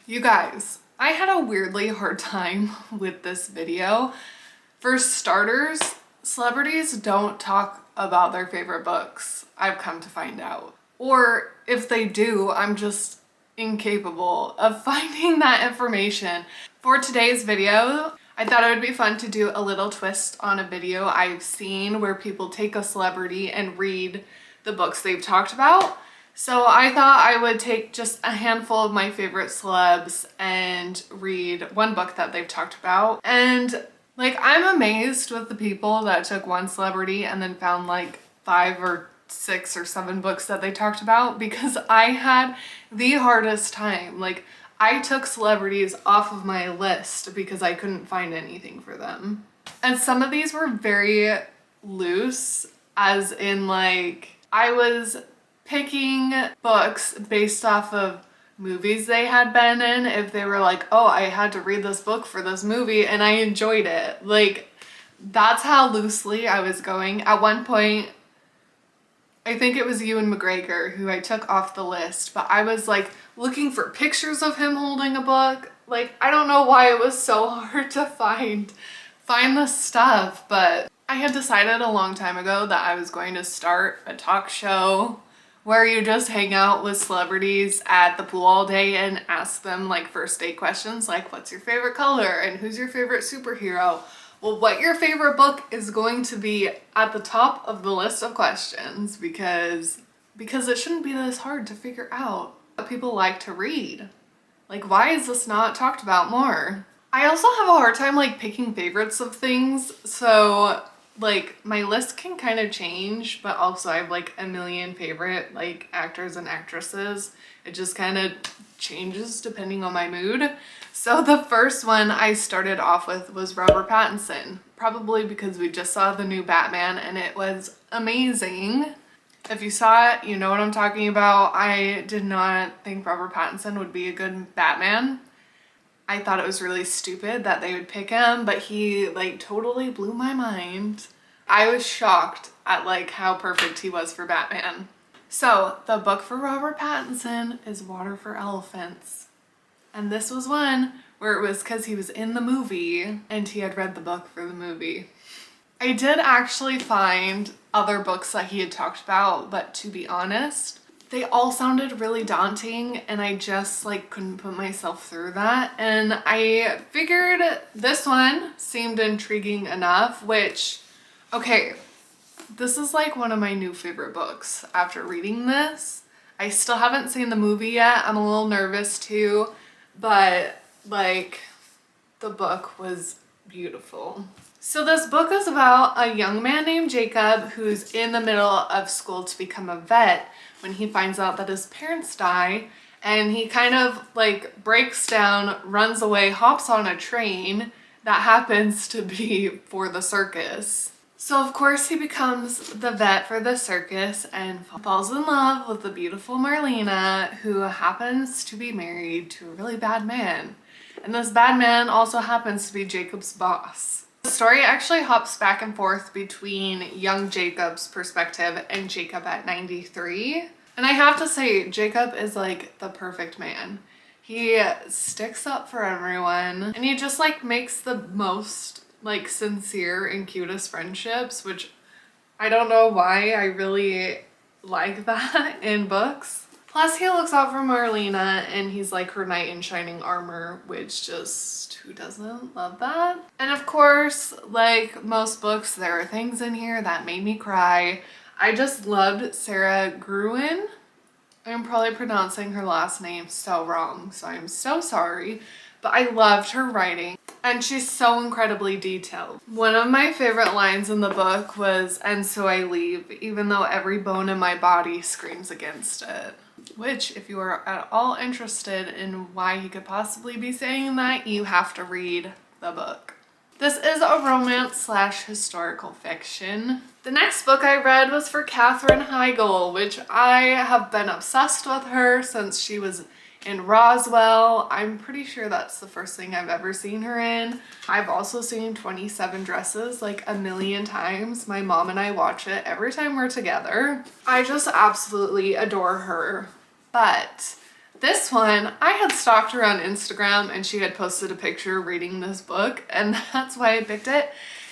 You guys, I had a weirdly hard time with this video. For starters, celebrities don't talk about their favorite books, I've come to find out. Or if they do, I'm just incapable of finding that information. For today's video, I thought it would be fun to do a little twist on a video I've seen where people take a celebrity and read the books they've talked about. So I thought I would take just a handful of my favorite celebs and read one book that they've talked about. And like, I'm amazed with the people that took one celebrity and then found like 5 or 6 or 7 books that they talked about, because I had the hardest time. Like, I took celebrities off of my list because I couldn't find anything for them. And some of these were very loose, as in like, I was picking books based off of movies they had been in. If they were like, oh, I had to read this book for this movie and I enjoyed it. Like, that's how loosely I was going. At one point, I think it was Ewan McGregor who I took off the list, but I was like looking for pictures of him holding a book. Like, I don't know why it was so hard to find this stuff, but I had decided a long time ago that I was going to start a talk show where you just hang out with celebrities at the pool all day and ask them like first date questions like, what's your favorite color and who's your favorite superhero? Well, what your favorite book is going to be at the top of the list of questions, because it shouldn't be this hard to figure out what people like to read. Like, why is this not talked about more? I also have a hard time like picking favorites of things, so like my list can kind of change, but also I have like a million favorite like actors and actresses. It just kind of changes depending on my mood. So the first one I started off with was Robert Pattinson, probably because we just saw the new Batman and it was amazing. If you saw it, you know what I'm talking about. I did not think Robert Pattinson would be a good Batman. I thought it was really stupid that they would pick him, but he like totally blew my mind. I was shocked at like how perfect he was for Batman. So the book for Robert Pattinson is Water for Elephants. And this was one where it was because he was in the movie and he had read the book for the movie. I did actually find other books that he had talked about, but to be honest, they all sounded really daunting and I just like couldn't put myself through that. And I figured this one seemed intriguing enough, which, okay, this is like one of my new favorite books after reading this. I still haven't seen the movie yet. I'm a little nervous too, but like the book was beautiful. So this book is about a young man named Jacob who's in the middle of school to become a vet when he finds out that his parents die, and he kind of like breaks down, runs away, hops on a train that happens to be for the circus. So of course he becomes the vet for the circus and falls in love with the beautiful Marlena, who happens to be married to a really bad man. And this bad man also happens to be Jacob's boss. The story actually hops back and forth between young Jacob's perspective and Jacob at 93. And I have to say, Jacob is like the perfect man. He sticks up for everyone and he just like makes the most like sincere and cutest friendships, which I don't know why I really like that in books. Plus he looks out for Marlena and he's like her knight in shining armor, which just, who doesn't love that? And of course, like most books, there are things in here that made me cry. I just loved Sarah Gruen. I'm probably pronouncing her last name so wrong, so I'm so sorry. But I loved her writing and she's so incredibly detailed. One of my favorite lines in the book was, "And so I leave, even though every bone in my body screams against it." Which, if you are at all interested in why he could possibly be saying that, you have to read the book. This is a romance/historical fiction. The next book I read was for Katherine Heigl, which I have been obsessed with her since she was in Roswell. I'm pretty sure that's the first thing I've ever seen her in. I've also seen 27 Dresses like a million times. My mom and I watch it every time we're together. I just absolutely adore her. But This one, I had stalked her on Instagram and she had posted a picture reading this book, and that's why I picked it.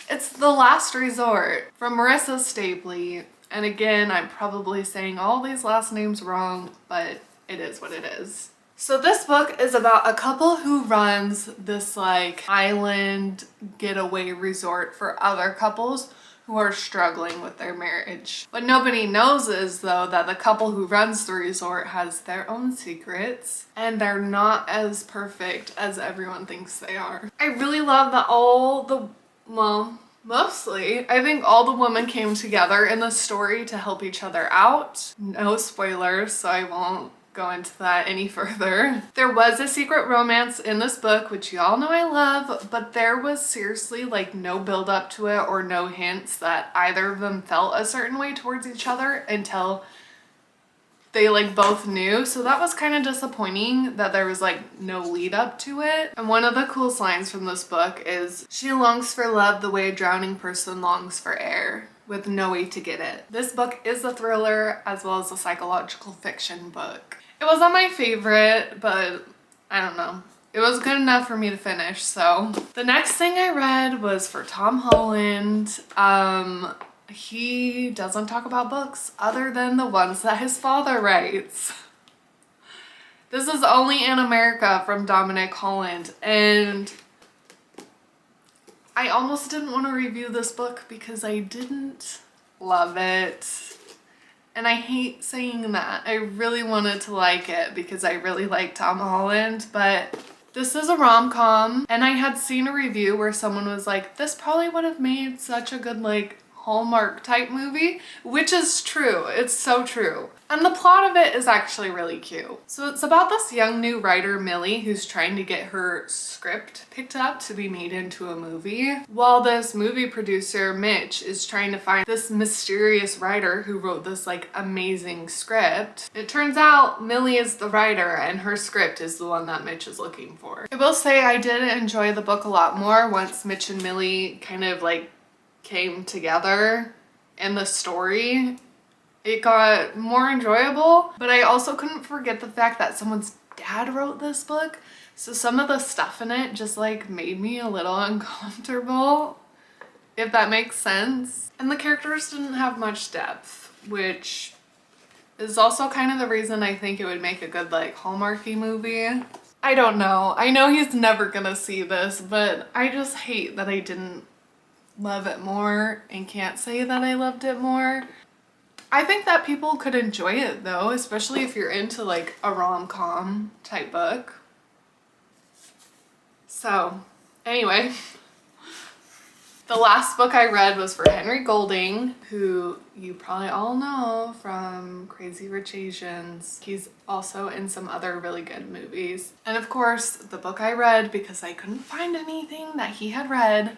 It's The Last Resort from Marissa Stapley. And again, I'm probably saying all these last names wrong, but it is what it is. So this book is about a couple who runs this like island getaway resort for other couples who are struggling with their marriage. What nobody knows is though that the couple who runs the resort has their own secrets and they're not as perfect as everyone thinks they are. I really love that mostly, I think all the women came together in the story to help each other out. No spoilers, so I won't go into that any further. There was a secret romance in this book, which y'all know I love, but there was seriously like no build up to it or no hints that either of them felt a certain way towards each other until they like both knew. So that was kind of disappointing that there was like no lead up to it. And one of the coolest lines from this book is, "She longs for love the way a drowning person longs for air, with no way to get it." This book is a thriller as well as a psychological fiction book. It wasn't my favorite, but I don't know. It was good enough for me to finish, so. The next thing I read was for Tom Holland. He doesn't talk about books other than the ones that his father writes. This is Only in America from Dominic Holland, and I almost didn't want to review this book because I didn't love it. And I hate saying that. I really wanted to like it because I really like Tom Holland, but this is a rom-com, and I had seen a review where someone was like, this probably would have made such a good like Hallmark type movie, which is true. It's so true. And the plot of it is actually really cute. So it's about this young new writer, Millie, who's trying to get her script picked up to be made into a movie, while this movie producer, Mitch, is trying to find this mysterious writer who wrote this like amazing script. It turns out Millie is the writer and her script is the one that Mitch is looking for. I will say I did enjoy the book a lot more once Mitch and Millie kind of like came together in the story. It got more enjoyable, but I also couldn't forget the fact that someone's dad wrote this book. So some of the stuff in it just like made me a little uncomfortable, if that makes sense. And the characters didn't have much depth, which is also kind of the reason I think it would make a good like Hallmarky movie. I don't know. I know he's never gonna see this, but I just hate that I didn't love it more and can't say that I loved it more. I think that people could enjoy it though, especially if you're into like a rom-com type book. So anyway, the last book I read was for Henry Golding, who you probably all know from Crazy Rich Asians. He's also in some other really good movies. And of course, the book I read because I couldn't find anything that he had read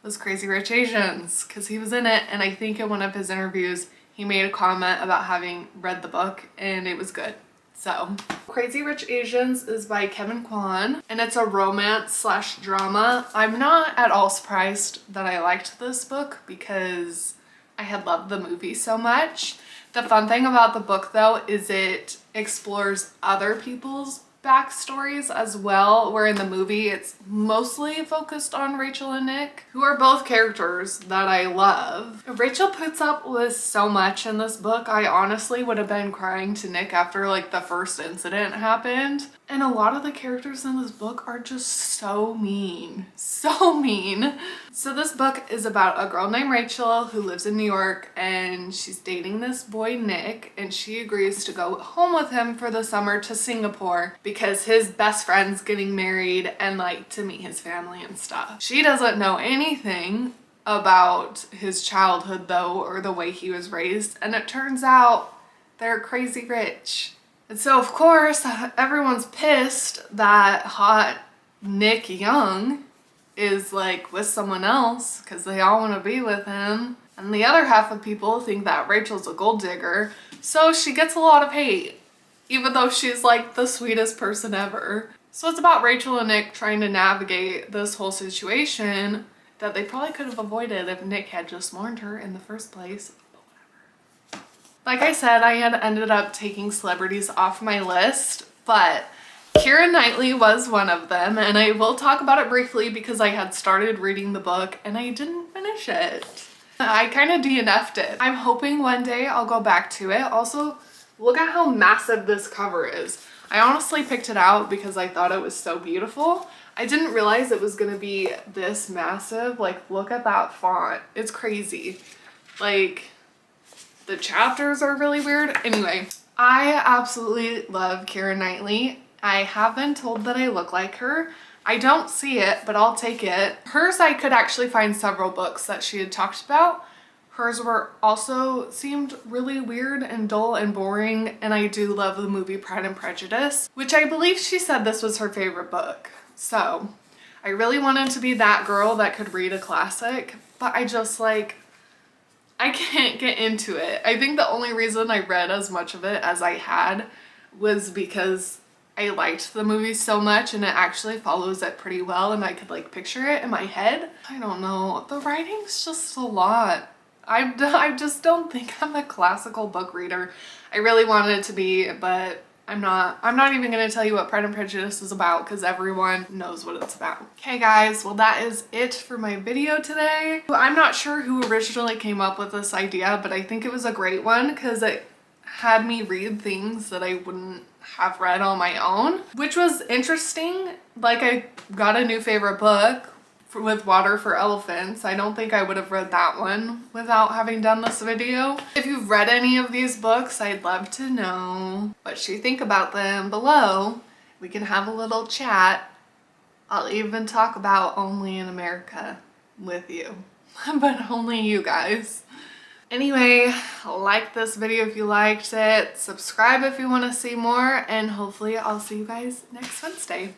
was Crazy Rich Asians, because he was in it, and I think in one of his interviews he made a comment about having read the book and it was good. So Crazy Rich Asians is by Kevin Kwan, and it's a romance / drama. I'm not at all surprised that I liked this book because I had loved the movie so much. The fun thing about the book though is it explores other people's backstories as well, where in the movie it's mostly focused on Rachel and Nick, who are both characters that I love. Rachel puts up with so much in this book. I honestly would have been crying to Nick after like the first incident happened. And a lot of the characters in this book are just so mean. So mean. So this book is about a girl named Rachel who lives in New York, and she's dating this boy Nick, and she agrees to go home with him for the summer to Singapore because his best friend's getting married and like to meet his family and stuff. She doesn't know anything about his childhood though, or the way he was raised, and it turns out they're crazy rich. And so of course everyone's pissed that hot Nick Young is like with someone else because they all want to be with him. And the other half of people think that Rachel's a gold digger, so she gets a lot of hate, even though she's like the sweetest person ever. So it's about Rachel and Nick trying to navigate this whole situation that they probably could have avoided if Nick had just warned her in the first place. But whatever. Like I said, I had ended up taking celebrities off my list, but Keira Knightley was one of them, and I will talk about it briefly because I had started reading the book and I didn't finish it. I kind of DNF'd it. I'm hoping one day I'll go back to it. Also, look at how massive this cover is. I honestly picked it out because I thought it was so beautiful. I didn't realize it was gonna be this massive. Like, look at that font. It's crazy. Like, the chapters are really weird. Anyway, I absolutely love Keira Knightley. I have been told that I look like her. I don't see it, but I'll take it. Hers, I could actually find several books that she had talked about. Hers were also seemed really weird and dull and boring, and I do love the movie Pride and Prejudice, which I believe she said this was her favorite book. So I really wanted to be that girl that could read a classic, but I just like, I can't get into it. I think the only reason I read as much of it as I had was because I liked the movie so much and it actually follows it pretty well and I could like picture it in my head. I don't know, the writing's just a lot. I just don't think I'm a classical book reader. I really wanted to be, but I'm not even gonna tell you what Pride and Prejudice is about because everyone knows what it's about. Okay guys, well that is it for my video today. I'm not sure who originally came up with this idea, but I think it was a great one because it had me read things that I wouldn't have read on my own, which was interesting. Like, I got a new favorite book with Water for Elephants. I don't think I would have read that one without having done this video. If you've read any of these books, I'd love to know what you think about them below. We can have a little chat. I'll even talk about Only in America with you, but only you guys. Anyway, like this video if you liked it, subscribe if you want to see more, and hopefully I'll see you guys next Wednesday.